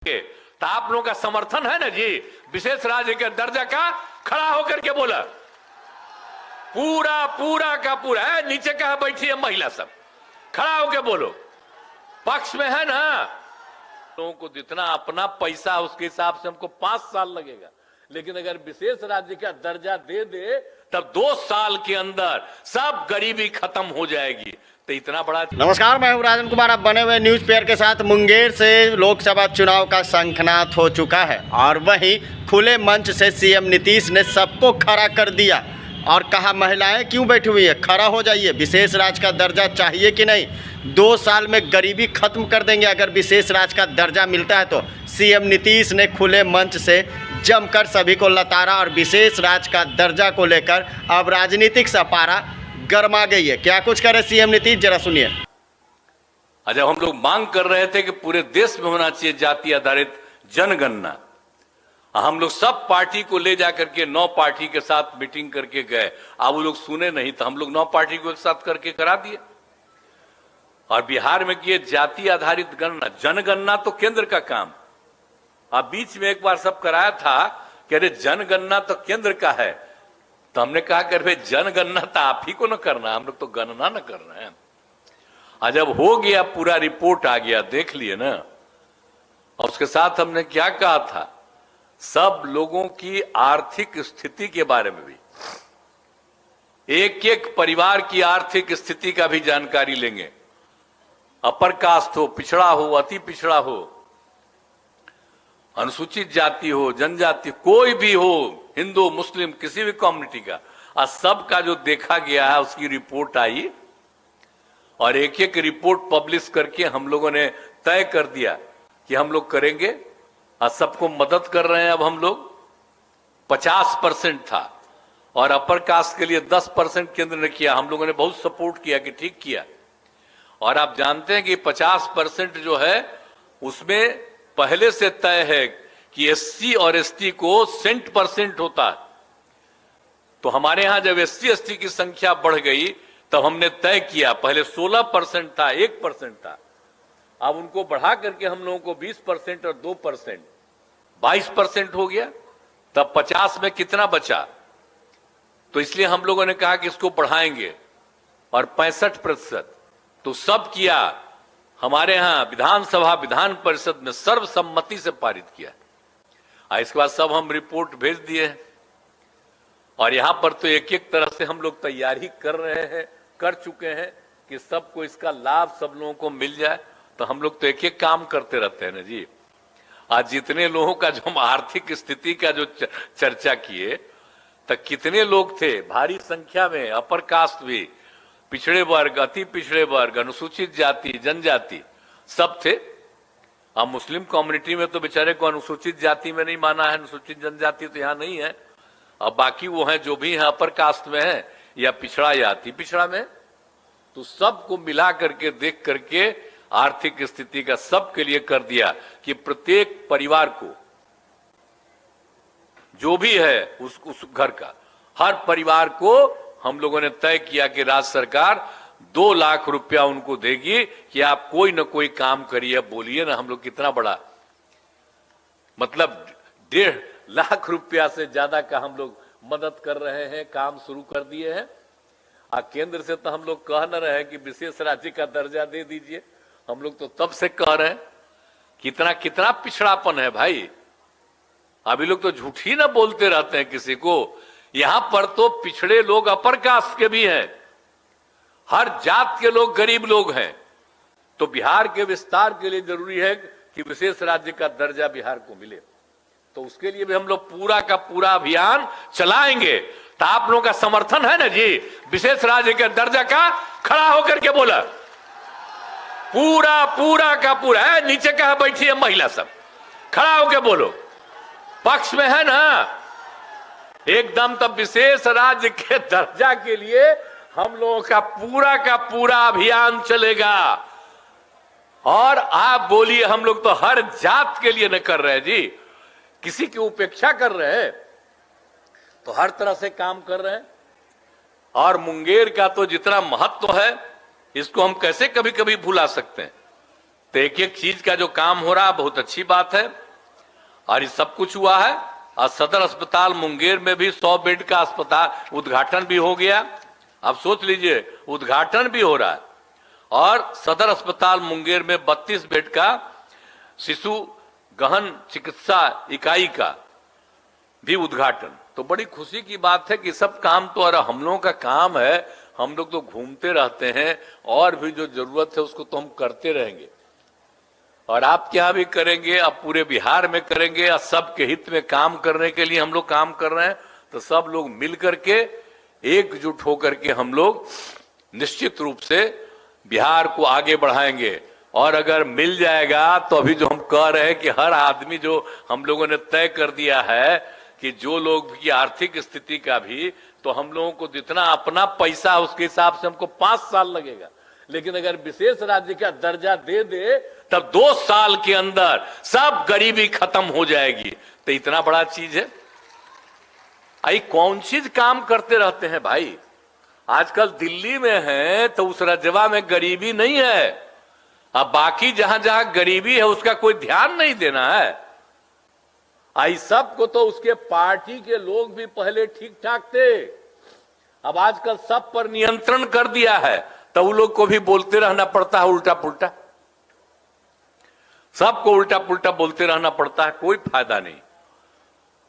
तो आप लोगों का समर्थन है ना जी विशेष राज्य के दर्जा का? खड़ा होकर के बोला पूरा पूरा का पूरा है। नीचे कहा बैठी है महिला सब, खड़ा होकर बोलो पक्ष में है ना। लोगों को जितना अपना पैसा उसके हिसाब से हमको 5 साल लगेगा, लेकिन अगर विशेष राज्य का दर्जा दे दे तब 2 साल के अंदर सब गरीबी खत्म हो जाएगी। तो इतना बड़ा। नमस्कार, मैं हूं राजन कुमार। आप बने हुए न्यूज पेयर के साथ। मुंगेर से लोकसभा चुनाव का शंखनाद हो चुका है और वहीं खुले मंच से सीएम नीतीश ने सबको खड़ा कर दिया और कहा महिलाएं क्यों बैठी हुई है, खड़ा हो जाइए। विशेष राज्य का दर्जा चाहिए कि नहीं? 2 साल में गरीबी खत्म कर देंगे अगर विशेष राज्य का दर्जा मिलता है तो। सीएम नीतीश ने खुले मंच से जमकर सभी को लताड़ा और विशेष राज्य का दर्जा को लेकर अब राजनीतिक सपारा गर्मा गई है। क्या कुछ करे सीएम नीतीश, जरा सुनिए। जब हम लोग मांग कर रहे थे कि पूरे देश में होना चाहिए जाति आधारित जनगणना, हम लोग सब पार्टी को ले जाकर के 9 पार्टी के साथ मीटिंग करके गए। अब वो लोग सुने नहीं तो हम लोग 9 पार्टी को एक साथ करके करा दिए और बिहार में किए जाति आधारित गणना। जनगणना तो केंद्र का काम। अब बीच में एक बार सब कराया था कि अरे जनगणना तो केंद्र का है, तो हमने कहा कि भाई जनगणना तो आप ही को न करना, हम लोग तो गणना न कर रहे हैं। और जब हो गया पूरा रिपोर्ट आ गया, देख लिए ना, और उसके साथ हमने क्या कहा था, सब लोगों की आर्थिक स्थिति के बारे में भी, एक एक परिवार की आर्थिक स्थिति का भी जानकारी लेंगे। अपर कास्ट हो, पिछड़ा हो, अति पिछड़ा हो, अनुसूचित जाति हो, जनजाति, कोई भी हो, हिंदू मुस्लिम किसी भी कम्युनिटी का, और सबका जो देखा गया है उसकी रिपोर्ट आई और एक एक रिपोर्ट पब्लिश करके हम लोगों ने तय कर दिया कि हम लोग करेंगे और सबको मदद कर रहे हैं। अब हम लोग 50% था और अपर कास्ट के लिए 10% केंद्र ने किया। हम लोगों ने बहुत सपोर्ट किया कि ठीक किया। और आप जानते हैं कि 50% जो है उसमें पहले से तय है कि एससी और एसटी को 100% होता है। तो हमारे यहां जब एससी एसटी की संख्या बढ़ गई तब हमने तय किया, पहले 16% था, 1% था, अब उनको बढ़ा करके हम लोगों को 20% और 2% 22% हो गया। तब 50 में कितना बचा? तो इसलिए हम लोगों ने कहा कि इसको बढ़ाएंगे और 65%। तो सब किया। हमारे यहां विधानसभा विधान परिषद में सर्वसम्मति से पारित किया। इसके बाद सब हम रिपोर्ट भेज दिए और यहां पर तो एक एक तरह से हम लोग तैयारी कर रहे हैं, कर चुके हैं कि सबको इसका लाभ सब लोगों को मिल जाए। तो हम लोग तो एक एक काम करते रहते हैं ना जी। आज जितने लोगों का जो हम आर्थिक स्थिति का जो चर्चा किए, तो कितने लोग थे, भारी संख्या में अपर कास्ट भी, पिछड़े वर्ग, अति पिछड़े वर्ग, अनुसूचित जाति, जनजाति सब थे। अब मुस्लिम कम्युनिटी में तो बेचारे को अनुसूचित जाति में नहीं माना है, अनुसूचित जनजाति तो यहाँ नहीं है। अब बाकी वो हैं जो भी हैं अपर कास्ट में है या पिछड़ा या अति पिछड़ा में, तो सबको मिला करके देख करके आर्थिक स्थिति का सबके लिए कर दिया कि प्रत्येक परिवार को जो भी है उस घर का हर परिवार को हम लोगों ने तय किया कि राज्य सरकार 2 लाख रुपया उनको देगी कि आप कोई ना कोई काम करिए। बोलिए ना, हम लोग कितना बड़ा, मतलब 1.5 लाख रुपया से ज्यादा का हम लोग मदद कर रहे हैं, काम शुरू कर दिए हैं। केंद्र से तो हम लोग कह न रहे हैं कि विशेष राज्य का दर्जा दे दीजिए, हम लोग तो तब से कह रहे हैं। कितना कितना पिछड़ापन है भाई। अभी लोग तो झूठ ही ना बोलते रहते हैं किसी को। यहां पर तो पिछड़े लोग अपर कास्ट के भी हैं, हर जात के लोग गरीब लोग हैं। तो बिहार के विस्तार के लिए जरूरी है कि विशेष राज्य का दर्जा बिहार को मिले। तो उसके लिए भी हम लोग पूरा का पूरा अभियान चलाएंगे। तो आप लोगों का समर्थन है ना जी विशेष राज्य के दर्जा का? खड़ा होकर के बोला पूरा पूरा का पूरा है। नीचे कहा बैठी है महिला सब, खड़ा होकर बोलो पक्ष में है ना एकदम। तब विशेष राज्य के दर्जा के लिए हम लोगों का पूरा अभियान चलेगा। और आप बोलिए, हम लोग तो हर जात के लिए न कर रहे हैं जी, किसी की उपेक्षा कर रहे हैं, तो हर तरह से काम कर रहे हैं। और मुंगेर का तो जितना महत्व है इसको हम कैसे कभी कभी भुला सकते हैं। तो एक एक चीज का जो काम हो रहा है बहुत अच्छी बात है। और ये सब कुछ हुआ है। और सदर अस्पताल मुंगेर में भी 100 बेड का अस्पताल उद्घाटन भी हो गया। आप सोच लीजिए, उद्घाटन भी हो रहा है। और सदर अस्पताल मुंगेर में 32 बेड का शिशु गहन चिकित्सा इकाई का भी उद्घाटन। तो बड़ी खुशी की बात है कि सब काम तो और हम लोगों का काम है। हम लोग तो घूमते रहते हैं और भी जो जरूरत है उसको तो हम करते रहेंगे और आपके यहां भी करेंगे, अब पूरे बिहार में करेंगे। और सबके हित में काम करने के लिए हम लोग काम कर रहे हैं। तो सब लोग मिल करके एकजुट होकर के हम लोग निश्चित रूप से बिहार को आगे बढ़ाएंगे। और अगर मिल जाएगा तो अभी जो हम कह रहे हैं कि हर आदमी, जो हम लोगों ने तय कर दिया है कि जो लोग की आर्थिक स्थिति का भी, तो हम लोगों को जितना अपना पैसा उसके हिसाब से हमको 5 साल लगेगा। लेकिन अगर विशेष राज्य का दर्जा दे दे तब 2 साल के अंदर सब गरीबी खत्म हो जाएगी। तो इतना बड़ा चीज है। आई कौन चीज काम करते रहते हैं भाई। आजकल दिल्ली में है तो उस राज्य में गरीबी नहीं है। अब बाकी जहां जहां गरीबी है उसका कोई ध्यान नहीं देना है। आई सबको तो उसके पार्टी के लोग भी पहले ठीक ठाक थे। अब आजकल सब पर नियंत्रण कर दिया है तो उन लोग को भी बोलते रहना पड़ता है उल्टा पुल्टा। सबको उल्टा पुल्टा बोलते रहना पड़ता है, कोई फायदा नहीं।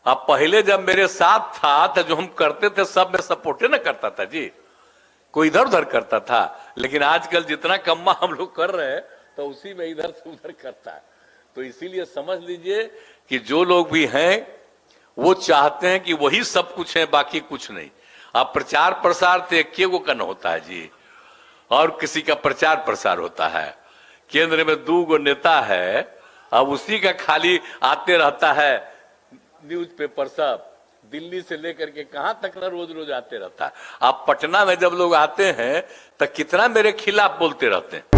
अब पहले जब मेरे साथ था तो जो हम करते थे सब में सपोर्ट न करता था जी, कोई इधर उधर करता था। लेकिन आजकल जितना कम्मा हम लोग कर रहे हैं तो उसी में इधर से उधर करता है। तो इसीलिए समझ लीजिए कि जो लोग भी हैं वो चाहते हैं कि वही सब कुछ है, बाकी कुछ नहीं। अब प्रचार प्रसार तो एक को करना होता है जी, और किसी का प्रचार प्रसार होता है। केंद्र में 2 नेता है, अब उसी का खाली आते रहता है न्यूज़पेपर सब, दिल्ली से लेकर के कहां तक ना रोज रोज आते रहता है। अब पटना में जब लोग आते हैं तो कितना मेरे खिलाफ बोलते रहते हैं।